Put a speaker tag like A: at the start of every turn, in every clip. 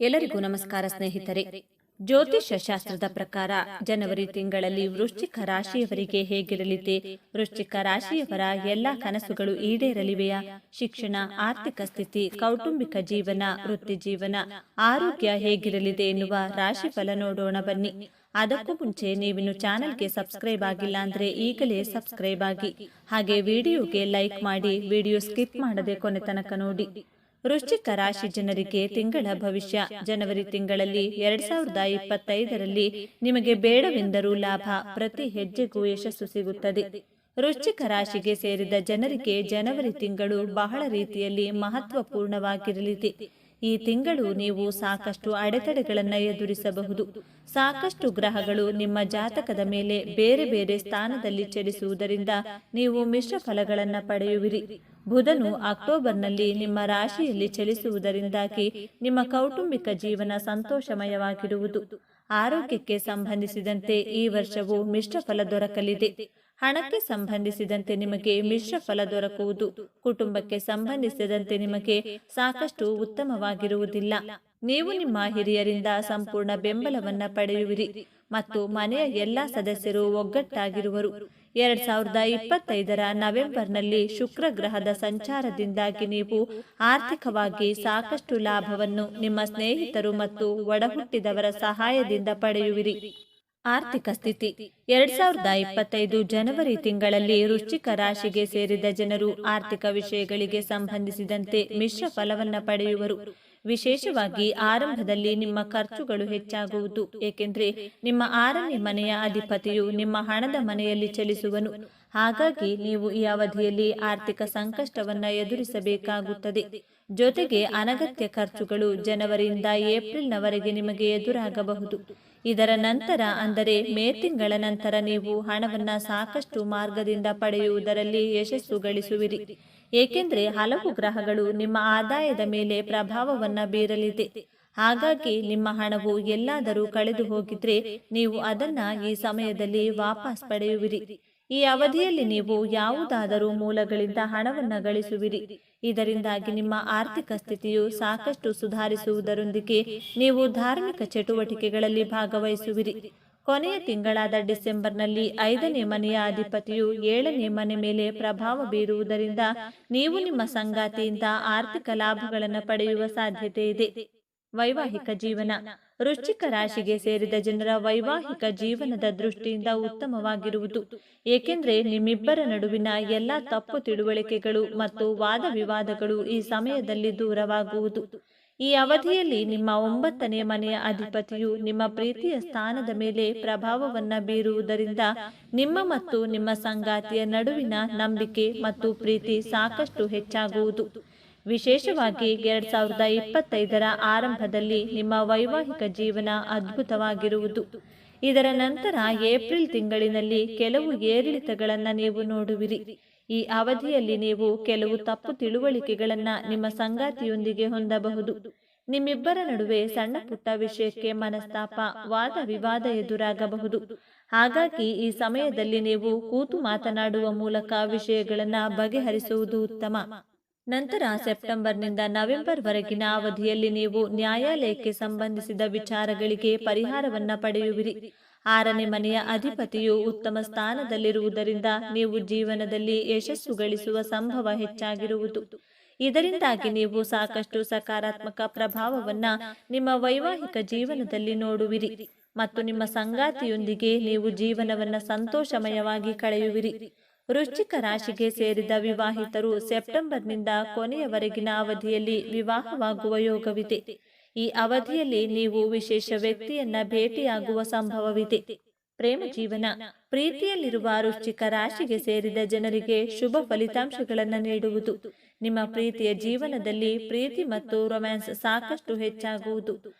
A: ಎಲ್ಲರಿಗೂ ನಮಸ್ಕಾರ ಸ್ನೇಹಿತರೆ. ಜ್ಯೋತಿಷ್ಯ ಶಾಸ್ತ್ರದ ಪ್ರಕಾರ ಜನವರಿ ತಿಂಗಳಲ್ಲಿ ವೃಶ್ಚಿಕ ರಾಶಿಯವರಿಗೆ ಹೇಗಿರಲಿದೆ? ವೃಶ್ಚಿಕ ರಾಶಿಯವರ ಎಲ್ಲ ಕನಸುಗಳು ಈಡೇರಲಿವೆಯಾ? ಶಿಕ್ಷಣ, ಆರ್ಥಿಕ ಸ್ಥಿತಿ, ಕೌಟುಂಬಿಕ ಜೀವನ, ವೃತ್ತಿ ಜೀವನ, ಆರೋಗ್ಯ ಹೇಗಿರಲಿದೆ ಎನ್ನುವ ರಾಶಿಫಲ ನೋಡೋಣ ಬನ್ನಿ. ಅದಕ್ಕೂ ಮುಂಚೆ ನೀವಿನ್ನು ಚಾನೆಲ್ಗೆ ಸಬ್ಸ್ಕ್ರೈಬ್ ಆಗಿಲ್ಲ ಅಂದ್ರೆ ಈಗಲೇ ಸಬ್ಸ್ಕ್ರೈಬ್ ಆಗಿ, ಹಾಗೆ ವಿಡಿಯೋಗೆ ಲೈಕ್ ಮಾಡಿ, ವಿಡಿಯೋ ಸ್ಕಿಪ್ ಮಾಡದೆ ಕೊನೆ ತನಕ ನೋಡಿ. ವೃಶ್ಚಿಕ ರಾಶಿ ಜನರಿಗೆ ತಿಂಗಳ ಭವಿಷ್ಯ. ಜನವರಿ ತಿಂಗಳಲ್ಲಿ 2025ರಲ್ಲಿ ನಿಮಗೆ ಬೇಡವೆಂದರೂ ಲಾಭ, ಪ್ರತಿ ಹೆಜ್ಜೆಗೂ ಯಶಸ್ಸು ಸಿಗುತ್ತದೆ. ವೃಶ್ಚಿಕ ರಾಶಿಗೆ ಸೇರಿದ ಜನರಿಗೆ ಜನವರಿ ತಿಂಗಳು ಬಹಳ ರೀತಿಯಲ್ಲಿ ಮಹತ್ವಪೂರ್ಣವಾಗಿರಲಿದೆ. ಈ ತಿಂಗಳು ನೀವು ಸಾಕಷ್ಟು ಅಡೆತಡೆಗಳನ್ನು ಎದುರಿಸಬಹುದು. ಸಾಕಷ್ಟು ಗ್ರಹಗಳು ನಿಮ್ಮ ಜಾತಕದ ಮೇಲೆ ಬೇರೆ ಬೇರೆ ಸ್ಥಾನದಲ್ಲಿ ಚಲಿಸುವುದರಿಂದ ನೀವು ಮಿಶ್ರ ಫಲಗಳನ್ನು ಪಡೆಯುವಿರಿ. ಬುಧನು ಅಕ್ಟೋಬರ್ನಲ್ಲಿ ನಿಮ್ಮ ರಾಶಿಯಲ್ಲಿ ಚಲಿಸುವುದರಿಂದಾಗಿ ನಿಮ್ಮ ಕೌಟುಂಬಿಕ ಜೀವನ ಸಂತೋಷಮಯವಾಗಿರುವುದು. ಆರೋಗ್ಯಕ್ಕೆ ಸಂಬಂಧಿಸಿದಂತೆ ಈ ವರ್ಷವೂ ಮಿಶ್ರ ಫಲ ದೊರಕಲಿದೆ. ಹಣಕ್ಕೆ ಸಂಬಂಧಿಸಿದಂತೆ ನಿಮಗೆ ಮಿಶ್ರ ಫಲ ದೊರಕುವುದು. ಕುಟುಂಬಕ್ಕೆ ಸಂಬಂಧಿಸಿದಂತೆ ನಿಮಗೆ ಸಾಕಷ್ಟು ಉತ್ತಮವಾಗಿರುವುದಿಲ್ಲ. ನೀವು ನಿಮ್ಮ ಹಿರಿಯರಿಂದ ಸಂಪೂರ್ಣ ಬೆಂಬಲವನ್ನ ಪಡೆಯುವಿರಿ ಮತ್ತು ಮನೆಯ ಎಲ್ಲಾ ಸದಸ್ಯರು ಒಗ್ಗಟ್ಟಾಗಿರುವರು. 2025ರ ನವೆಂಬರ್ನಲ್ಲಿ ಶುಕ್ರ ಗ್ರಹದ ಸಂಚಾರದಿಂದಾಗಿ ನೀವು ಆರ್ಥಿಕವಾಗಿ ಸಾಕಷ್ಟು ಲಾಭವನ್ನು ನಿಮ್ಮ ಸ್ನೇಹಿತರು ಮತ್ತು ಒಡಹುಟ್ಟಿದವರ ಸಹಾಯದಿಂದ ಪಡೆಯುವಿರಿ. ಆರ್ಥಿಕ ಸ್ಥಿತಿ. 2025 ಜನವರಿ ತಿಂಗಳಲ್ಲಿ ವೃಶ್ಚಿಕ ರಾಶಿಗೆ ಸೇರಿದ ಜನರು ಆರ್ಥಿಕ ವಿಷಯಗಳಿಗೆ ಸಂಬಂಧಿಸಿದಂತೆ ಮಿಶ್ರ ಫಲವನ್ನು ಪಡೆಯುವರು. ವಿಶೇಷವಾಗಿ ಆರಂಭದಲ್ಲಿ ನಿಮ್ಮ ಖರ್ಚುಗಳು ಹೆಚ್ಚಾಗುವುದು, ಏಕೆಂದರೆ ನಿಮ್ಮ 6ನೇ ಮನೆಯ ಅಧಿಪತಿಯು ನಿಮ್ಮ ಹಣದ ಮನೆಯಲ್ಲಿ ಚಲಿಸುವನು. ಹಾಗಾಗಿ ನೀವು ಈ ಅವಧಿಯಲ್ಲಿ ಆರ್ಥಿಕ ಸಂಕಷ್ಟವನ್ನು ಎದುರಿಸಬೇಕಾಗುತ್ತದೆ. ಜೊತೆಗೆ ಅನಗತ್ಯ ಖರ್ಚುಗಳು ಜನವರಿಯಿಂದ ಏಪ್ರಿಲ್ನವರೆಗೆ ನಿಮಗೆ ಎದುರಾಗಬಹುದು. ಇದರ ನಂತರ ಅಂದರೆ ಮೇ ತಿಂಗಳ ನಂತರ ನೀವು ಹಣವನ್ನು ಸಾಕಷ್ಟು ಮಾರ್ಗದಿಂದ ಪಡೆಯುವುದರಲ್ಲಿ ಯಶಸ್ಸು ಗಳಿಸುವಿರಿ, ಏಕೆಂದರೆ ಹಲವು ಗ್ರಹಗಳು ನಿಮ್ಮ ಆದಾಯದ ಮೇಲೆ ಪ್ರಭಾವವನ್ನು ಬೀರಲಿದೆ. ಹಾಗಾಗಿ ನಿಮ್ಮ ಹಣವು ಎಲ್ಲಾದರೂ ಕಳೆದು ಹೋಗಿದ್ರೆ ನೀವು ಅದನ್ನ ಈ ಸಮಯದಲ್ಲಿ ವಾಪಸ್ ಪಡೆಯುವಿರಿ. ಈ ಅವಧಿಯಲ್ಲಿ ನೀವು ಯಾವುದಾದರೂ ಮೂಲಗಳಿಂದ ಹಣವನ್ನು ಗಳಿಸುವಿರಿ. ಇದರಿಂದಾಗಿ ನಿಮ್ಮ ಆರ್ಥಿಕ ಸ್ಥಿತಿಯು ಸಾಕಷ್ಟು ಸುಧಾರಿಸುವುದರೊಂದಿಗೆ ನೀವು ಧಾರ್ಮಿಕ ಚಟುವಟಿಕೆಗಳಲ್ಲಿ ಭಾಗವಹಿಸುವಿರಿ. ಕೊನೆಯ ತಿಂಗಳಾದ ಡಿಸೆಂಬರ್ನಲ್ಲಿ 5ನೇ ಮನೆಯ ಅಧಿಪತಿಯು 7ನೇ ಮನೆ ಮೇಲೆ ಪ್ರಭಾವ ಬೀರುವುದರಿಂದ ನೀವು ನಿಮ್ಮ ಸಂಗಾತಿಯಿಂದ ಆರ್ಥಿಕ ಲಾಭಗಳನ್ನು ಪಡೆಯುವ ಸಾಧ್ಯತೆ ಇದೆ. ವೈವಾಹಿಕ ಜೀವನ. ವೃಶ್ಚಿಕ ರಾಶಿಗೆ ಸೇರಿದ ಜನರ ವೈವಾಹಿಕ ಜೀವನದ ದೃಷ್ಟಿಯಿಂದ ಉತ್ತಮವಾಗಿರುವುದು, ಏಕೆಂದರೆ ನಿಮ್ಮಿಬ್ಬರ ನಡುವಿನ ಎಲ್ಲ ತಪ್ಪು ತಿಳುವಳಿಕೆಗಳು ಮತ್ತು ವಾದ ವಿವಾದಗಳು ಈ ಸಮಯದಲ್ಲಿ ದೂರವಾಗುವುದು. ಈ ಅವಧಿಯಲ್ಲಿ ನಿಮ್ಮ 9ನೇ ಮನೆಯ ಅಧಿಪತಿಯು ನಿಮ್ಮ ಪ್ರೀತಿಯ ಸ್ಥಾನದ ಮೇಲೆ ಪ್ರಭಾವವನ್ನು ಬೀರುವುದರಿಂದ ನಿಮ್ಮ ಮತ್ತು ನಿಮ್ಮ ಸಂಗಾತಿಯ ನಡುವಿನ ನಂಬಿಕೆ ಮತ್ತು ಪ್ರೀತಿ ಸಾಕಷ್ಟು ಹೆಚ್ಚಾಗುವುದು. ವಿಶೇಷವಾಗಿ 2025ರ ಆರಂಭದಲ್ಲಿ ನಿಮ್ಮ ವೈವಾಹಿಕ ಜೀವನ ಅದ್ಭುತವಾಗಿರುವುದು. ಇದರ ನಂತರ ಏಪ್ರಿಲ್ ತಿಂಗಳಿನಲ್ಲಿ ಕೆಲವು ಏರಿಳಿತಗಳನ್ನು ನೀವು ನೋಡುವಿರಿ. ಈ ಅವಧಿಯಲ್ಲಿ ನೀವು ಕೆಲವು ತಪ್ಪು ತಿಳುವಳಿಕೆಗಳನ್ನು ನಿಮ್ಮ ಸಂಗಾತಿಯೊಂದಿಗೆ ಹೊಂದಬಹುದು. ನಿಮ್ಮಿಬ್ಬರ ನಡುವೆ ಸಣ್ಣ ಪುಟ್ಟ ವಿಷಯಕ್ಕೆ ಮನಸ್ತಾಪ, ವಾದ ವಿವಾದ ಎದುರಾಗಬಹುದು. ಹಾಗಾಗಿ ಈ ಸಮಯದಲ್ಲಿ ನೀವು ಕೂತು ಮಾತನಾಡುವ ಮೂಲಕ ವಿಷಯಗಳನ್ನು ಬಗೆಹರಿಸುವುದು ಉತ್ತಮ. ನಂತರ ಸೆಪ್ಟೆಂಬರ್ನಿಂದ ನವೆಂಬರ್ ವರೆಗಿನ ಅವಧಿಯಲ್ಲಿ ನೀವು ನ್ಯಾಯಾಲಯಕ್ಕೆ ಸಂಬಂಧಿಸಿದ ವಿಚಾರಗಳಿಗೆ ಪರಿಹಾರವನ್ನು ಪಡೆಯುವಿರಿ. 6ನೇ ಮನೆಯ ಅಧಿಪತಿಯು ಉತ್ತಮ ಸ್ಥಾನದಲ್ಲಿರುವುದರಿಂದ ನೀವು ಜೀವನದಲ್ಲಿ ಯಶಸ್ಸು ಗಳಿಸುವ ಸಂಭವ ಹೆಚ್ಚಾಗಿರುವುದು. ಇದರಿಂದಾಗಿ ನೀವು ಸಾಕಷ್ಟು ಸಕಾರಾತ್ಮಕ ಪ್ರಭಾವವನ್ನ ನಿಮ್ಮ ವೈವಾಹಿಕ ಜೀವನದಲ್ಲಿ ನೋಡುವಿರಿ ಮತ್ತು ನಿಮ್ಮ ಸಂಗಾತಿಯೊಂದಿಗೆ ನೀವು ಜೀವನವನ್ನು ಸಂತೋಷಮಯವಾಗಿ ಕಳೆಯುವಿರಿ. ವೃಶ್ಚಿಕ ರಾಶಿಗೆ ಸೇರಿದ ವಿವಾಹಿತರು ಸೆಪ್ಟೆಂಬರ್ನಿಂದ ಕೊನೆಯವರೆಗಿನ ಅವಧಿಯಲ್ಲಿ ವಿವಾಹವಾಗುವ ಯೋಗವಿದೆ. ಈ ಅವಧಿಯಲ್ಲಿ ನೀವು ವಿಶೇಷ ವ್ಯಕ್ತಿಯನ್ನ ಭೇಟಿಯಾಗುವ ಸಂಭವವಿದೆ. ಪ್ರೇಮ ಜೀವನ. ಪ್ರೀತಿಯಲ್ಲಿರುವ ವೃಶ್ಚಿಕ ರಾಶಿಗೆ ಸೇರಿದ ಜನರಿಗೆ ಶುಭ ಫಲಿತಾಂಶಗಳನ್ನು ನೀಡುವುದು. ನಿಮ್ಮ ಪ್ರೀತಿಯ ಜೀವನದಲ್ಲಿ ಪ್ರೀತಿ ಮತ್ತು ರೊಮ್ಯಾನ್ಸ್ ಸಾಕಷ್ಟು ಹೆಚ್ಚಾಗುವುದು.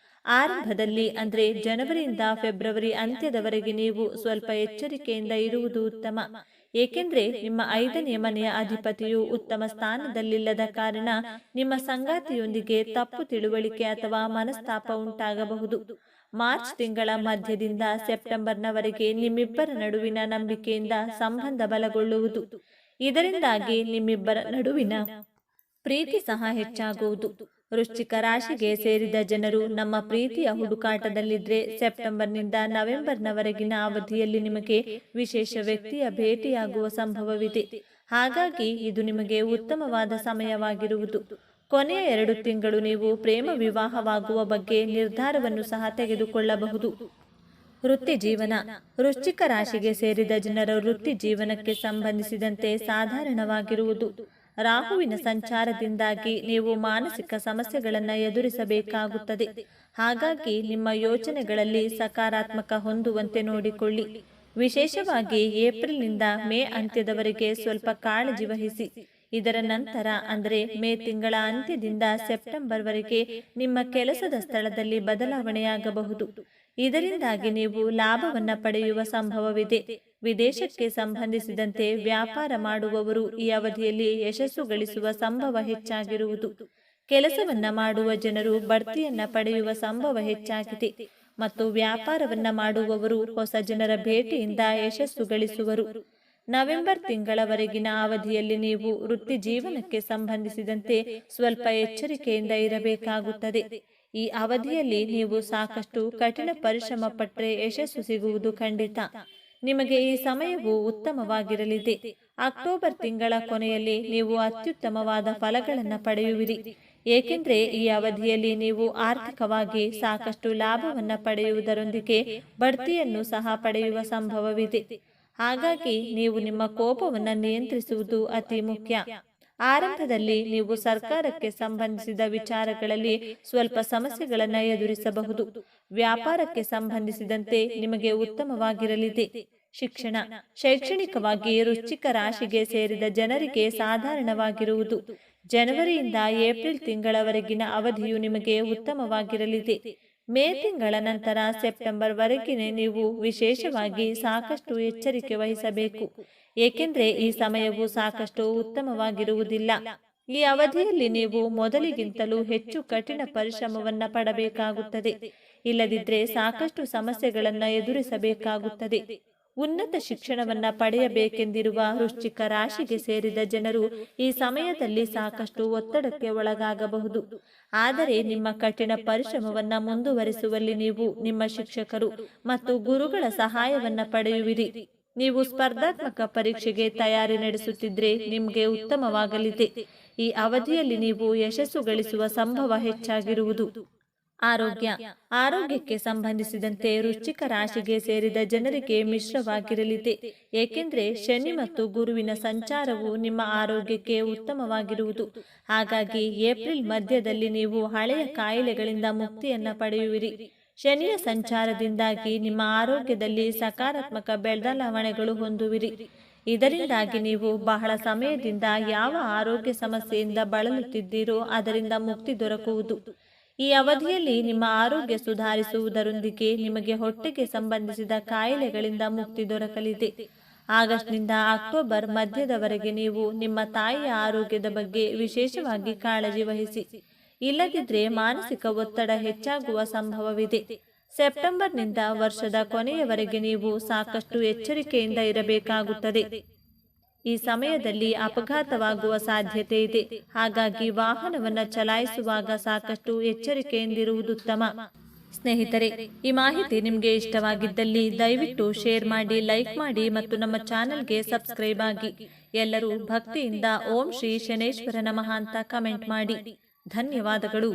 A: ಆರಂಭದಲ್ಲಿ ಅಂದರೆ ಜನವರಿಯಿಂದ ಫೆಬ್ರವರಿ ಅಂತ್ಯದವರೆಗೆ ನೀವು ಸ್ವಲ್ಪ ಎಚ್ಚರಿಕೆಯಿಂದ ಇರುವುದು ಉತ್ತಮ, ಏಕೆಂದರೆ ನಿಮ್ಮ 5ನೇ ಮನೆಯ ಅಧಿಪತಿಯು ಉತ್ತಮ ಸ್ಥಾನದಲ್ಲಿಲ್ಲದ ಕಾರಣ ನಿಮ್ಮ ಸಂಗಾತಿಯೊಂದಿಗೆ ತಪ್ಪು ತಿಳುವಳಿಕೆ ಅಥವಾ ಮನಸ್ತಾಪ ಉಂಟಾಗಬಹುದು. ಮಾರ್ಚ್ ತಿಂಗಳ ಮಧ್ಯದಿಂದ ಸೆಪ್ಟೆಂಬರ್ನವರೆಗೆ ನಿಮ್ಮಿಬ್ಬರ ನಡುವಿನ ನಂಬಿಕೆಯಿಂದ ಸಂಬಂಧ ಬಲಗೊಳ್ಳುವುದು. ಇದರಿಂದಾಗಿ ನಿಮ್ಮಿಬ್ಬರ ನಡುವಿನ ಪ್ರೀತಿ ಸಹ ಹೆಚ್ಚಾಗುವುದು. ವೃಶ್ಚಿಕ ರಾಶಿಗೆ ಸೇರಿದ ಜನರು ನಮ್ಮ ಪ್ರೀತಿಯ ಹುಡುಕಾಟದಲ್ಲಿದ್ರೆ ಸೆಪ್ಟೆಂಬರ್ನಿಂದ ನವೆಂಬರ್ನವರೆಗಿನ ಅವಧಿಯಲ್ಲಿ ನಿಮಗೆ ವಿಶೇಷ ವ್ಯಕ್ತಿಯ ಭೇಟಿಯಾಗುವ ಸಂಭವವಿದೆ. ಹಾಗಾಗಿ ಇದು ನಿಮಗೆ ಉತ್ತಮವಾದ ಸಮಯವಾಗಿರುವುದು. ಕೊನೆಯ 2 ತಿಂಗಳು ನೀವು ಪ್ರೇಮ ವಿವಾಹವಾಗುವ ಬಗ್ಗೆ ನಿರ್ಧಾರವನ್ನು ಸಹ ತೆಗೆದುಕೊಳ್ಳಬಹುದು. ವೃತ್ತಿ ಜೀವನ. ವೃಶ್ಚಿಕ ರಾಶಿಗೆ ಸೇರಿದ ಜನರ ವೃತ್ತಿ ಜೀವನಕ್ಕೆ ಸಂಬಂಧಿಸಿದಂತೆ ಸಾಧಾರಣವಾಗಿರುವುದು. ರಾಹುವಿನ ಸಂಚಾರದಿಂದಾಗಿ ನೀವು ಮಾನಸಿಕ ಸಮಸ್ಯೆಗಳನ್ನು ಎದುರಿಸಬೇಕಾಗುತ್ತದೆ. ಹಾಗಾಗಿ ನಿಮ್ಮ ಯೋಚನೆಗಳಲ್ಲಿ ಸಕಾರಾತ್ಮಕ ಹೊಂದುವಂತೆ ನೋಡಿಕೊಳ್ಳಿ. ವಿಶೇಷವಾಗಿ ಏಪ್ರಿಲ್ನಿಂದ ಮೇ ಅಂತ್ಯದವರೆಗೆ ಸ್ವಲ್ಪ ಕಾಳಜಿ ವಹಿಸಿ. ಇದರ ನಂತರ ಅಂದರೆ ಮೇ ತಿಂಗಳ ಅಂತ್ಯದಿಂದ ಸೆಪ್ಟೆಂಬರ್ವರೆಗೆ ನಿಮ್ಮ ಕೆಲಸದ ಸ್ಥಳದಲ್ಲಿ ಬದಲಾವಣೆಯಾಗಬಹುದು. ಇದರಿಂದಾಗಿ ನೀವು ಲಾಭವನ್ನ ಪಡೆಯುವ ಸಂಭವವಿದೆ. ವಿದೇಶಕ್ಕೆ ಸಂಬಂಧಿಸಿದಂತೆ ವ್ಯಾಪಾರ ಮಾಡುವವರು ಈ ಅವಧಿಯಲ್ಲಿ ಯಶಸ್ಸು ಗಳಿಸುವ ಸಂಭವ ಹೆಚ್ಚಾಗಿರುವುದು. ಕೆಲಸವನ್ನ ಮಾಡುವ ಜನರು ಬಡ್ತಿಯನ್ನ ಪಡೆಯುವ ಸಂಭವ ಹೆಚ್ಚಾಗಿದೆ ಮತ್ತು ವ್ಯಾಪಾರವನ್ನ ಮಾಡುವವರು ಹೊಸ ಜನರ ಭೇಟಿಯಿಂದ ಯಶಸ್ಸು ಗಳಿಸುವರು. ನವೆಂಬರ್ ತಿಂಗಳವರೆಗಿನ ಅವಧಿಯಲ್ಲಿ ನೀವು ವೃತ್ತಿ ಜೀವನಕ್ಕೆ ಸಂಬಂಧಿಸಿದಂತೆ ಸ್ವಲ್ಪ ಎಚ್ಚರಿಕೆಯಿಂದ ಇರಬೇಕಾಗುತ್ತದೆ. ಈ ಅವಧಿಯಲ್ಲಿ ನೀವು ಸಾಕಷ್ಟು ಕಠಿಣ ಪರಿಶ್ರಮ ಪಟ್ಟರೆ ಯಶಸ್ಸು ಸಿಗುವುದು ಖಂಡಿತ. ನಿಮಗೆ ಈ ಸಮಯವು ಉತ್ತಮವಾಗಿರಲಿದೆ. ಅಕ್ಟೋಬರ್ ತಿಂಗಳ ಕೊನೆಯಲ್ಲಿ ನೀವು ಅತ್ಯುತ್ತಮವಾದ ಫಲಗಳನ್ನು ಪಡೆಯುವಿರಿ. ಏಕೆಂದರೆ ಈ ಅವಧಿಯಲ್ಲಿ ನೀವು ಆರ್ಥಿಕವಾಗಿ ಸಾಕಷ್ಟು ಲಾಭವನ್ನು ಪಡೆಯುವುದರೊಂದಿಗೆ ಬಡ್ತಿಯನ್ನು ಸಹ ಪಡೆಯುವ ಸಂಭವವಿದೆ. ಹಾಗಾಗಿ ನೀವು ನಿಮ್ಮ ಕೋಪವನ್ನು ನಿಯಂತ್ರಿಸುವುದು ಅತಿ ಮುಖ್ಯ. ಆರಂಭದಲ್ಲಿ ನೀವು ಸರ್ಕಾರಕ್ಕೆ ಸಂಬಂಧಿಸಿದ ವಿಚಾರಗಳಲ್ಲಿ ಸ್ವಲ್ಪ ಸಮಸ್ಯೆಗಳನ್ನು ಎದುರಿಸಬಹುದು. ವ್ಯಾಪಾರಕ್ಕೆ ಸಂಬಂಧಿಸಿದಂತೆ ನಿಮಗೆ ಉತ್ತಮವಾಗಿರಲಿದೆ. ಶಿಕ್ಷಣ. ಶೈಕ್ಷಣಿಕವಾಗಿ ವೃಶ್ಚಿಕ ರಾಶಿಗೆ ಸೇರಿದ ಜನರಿಗೆ ಸಾಧಾರಣವಾಗಿರುವುದು. ಜನವರಿಯಿಂದ ಏಪ್ರಿಲ್ ತಿಂಗಳವರೆಗಿನ ಅವಧಿಯು ನಿಮಗೆ ಉತ್ತಮವಾಗಿರಲಿದೆ. ಮೇ ತಿಂಗಳ ನಂತರ ಸೆಪ್ಟೆಂಬರ್ ವರೆಗಿನ ನೀವು ವಿಶೇಷವಾಗಿ ಸಾಕಷ್ಟು ಎಚ್ಚರಿಕೆ ವಹಿಸಬೇಕು. ಏಕೆಂದರೆ ಈ ಸಮಯವು ಸಾಕಷ್ಟು ಉತ್ತಮವಾಗಿರುವುದಿಲ್ಲ. ಈ ಅವಧಿಯಲ್ಲಿ ನೀವು ಮೊದಲಿಗಿಂತಲೂ ಹೆಚ್ಚು ಕಠಿಣ ಪರಿಶ್ರಮವನ್ನ ಪಡಬೇಕಾಗುತ್ತದೆ. ಇಲ್ಲದಿದ್ದರೆ ಸಾಕಷ್ಟು ಸಮಸ್ಯೆಗಳನ್ನು ಎದುರಿಸಬೇಕಾಗುತ್ತದೆ. ಉನ್ನತ ಶಿಕ್ಷಣವನ್ನ ಪಡೆಯಬೇಕೆಂದಿರುವ ವೃಶ್ಚಿಕ ರಾಶಿಗೆ ಸೇರಿದ ಜನರು ಈ ಸಮಯದಲ್ಲಿ ಸಾಕಷ್ಟು ಒತ್ತಡಕ್ಕೆ ಒಳಗಾಗಬಹುದು. ಆದರೆ ನಿಮ್ಮ ಕಠಿಣ ಪರಿಶ್ರಮವನ್ನ ಮುಂದುವರಿಸುವಲ್ಲಿ ನೀವು ನಿಮ್ಮ ಶಿಕ್ಷಕರು ಮತ್ತು ಗುರುಗಳ ಸಹಾಯವನ್ನ ಪಡೆಯುವಿರಿ. ನೀವು ಸ್ಪರ್ಧಾತ್ಮಕ ಪರೀಕ್ಷೆಗೆ ತಯಾರಿ ನಡೆಸುತ್ತಿದ್ರೆ ನಿಮಗೆ ಉತ್ತಮವಾಗಲಿದೆ. ಈ ಅವಧಿಯಲ್ಲಿ ನೀವು ಯಶಸ್ಸು ಗಳಿಸುವ ಸಂಭವ ಹೆಚ್ಚಾಗಿರುವುದು. ಆರೋಗ್ಯ. ಆರೋಗ್ಯಕ್ಕೆ ಸಂಬಂಧಿಸಿದಂತೆ ವೃಶ್ಚಿಕ ರಾಶಿಗೆ ಸೇರಿದ ಜನರಿಗೆ ಮಿಶ್ರವಾಗಿರಲಿದೆ. ಏಕೆಂದರೆ ಶನಿ ಮತ್ತು ಗುರುವಿನ ಸಂಚಾರವು ನಿಮ್ಮ ಆರೋಗ್ಯಕ್ಕೆ ಉತ್ತಮವಾಗಿರುವುದು. ಹಾಗಾಗಿ ಏಪ್ರಿಲ್ ಮಧ್ಯದಲ್ಲಿ ನೀವು ಹಳೆಯ ಕಾಯಿಲೆಗಳಿಂದ ಮುಕ್ತಿಯನ್ನ ಪಡೆಯುವಿರಿ. ಶನಿಯ ಸಂಚಾರದಿಂದಾಗಿ ನಿಮ್ಮ ಆರೋಗ್ಯದಲ್ಲಿ ಸಕಾರಾತ್ಮಕ ಬದಲಾವಣೆಗಳು ಹೊಂದುವಿರಿ. ಇದರಿಂದಾಗಿ ನೀವು ಬಹಳ ಸಮಯದಿಂದ ಯಾವ ಆರೋಗ್ಯ ಸಮಸ್ಯೆಯಿಂದ ಬಳಲುತ್ತಿದ್ದೀರೋ ಅದರಿಂದ ಮುಕ್ತಿ ದೊರಕುವುದು. ಈ ಅವಧಿಯಲ್ಲಿ ನಿಮ್ಮ ಆರೋಗ್ಯ ಸುಧಾರಿಸುವುದರೊಂದಿಗೆ ನಿಮಗೆ ಹೊಟ್ಟೆಗೆ ಸಂಬಂಧಿಸಿದ ಕಾಯಿಲೆಗಳಿಂದ ಮುಕ್ತಿ ದೊರಕಲಿದೆ. ಆಗಸ್ಟ್ನಿಂದ ಅಕ್ಟೋಬರ್ ಮಧ್ಯದವರೆಗೆ ನೀವು ನಿಮ್ಮ ತಾಯಿಯ ಆರೋಗ್ಯದ ಬಗ್ಗೆ ವಿಶೇಷವಾಗಿ ಕಾಳಜಿ ವಹಿಸಿ. ಇಲ್ಲದಿದ್ದರೆ ಮಾನಸಿಕ ಒತ್ತಡ ಹೆಚ್ಚಾಗುವ ಸಂಭವವಿದೆ. ಸೆಪ್ಟೆಂಬರ್ನಿಂದ ವರ್ಷದ ಕೊನೆಯವರೆಗೆ ನೀವು ಸಾಕಷ್ಟು ಎಚ್ಚರಿಕೆಯಿಂದ ಇರಬೇಕಾಗುತ್ತದೆ. ಈ ಸಮಯದಲ್ಲಿ ಅಪಘಾತವಾಗುವ ಸಾಧ್ಯತೆ ಇದೆ. ಹಾಗಾಗಿ ವಾಹನವನ್ನು ಚಲಾಯಿಸುವಾಗ ಸಾಕಷ್ಟು ಎಚ್ಚರಿಕೆಯಿಂದಿರುವುದುತ್ತಮ. ಸ್ನೇಹಿತರೆ, ಈ ಮಾಹಿತಿ ನಿಮಗೆ ಇಷ್ಟವಾಗಿದ್ದಲ್ಲಿ ದಯವಿಟ್ಟು ಶೇರ್ ಮಾಡಿ, ಲೈಕ್ ಮಾಡಿ ಮತ್ತು ನಮ್ಮ ಚಾನೆಲ್ಗೆ ಸಬ್ಸ್ಕ್ರೈಬ್ ಆಗಿ. ಎಲ್ಲರೂ ಭಕ್ತಿಯಿಂದ ಓಂ ಶ್ರೀ ಶನೇಶ್ವರ ನಮಃ ಅಂತ ಕಮೆಂಟ್ ಮಾಡಿ. ಧನ್ಯವಾದಗಳು.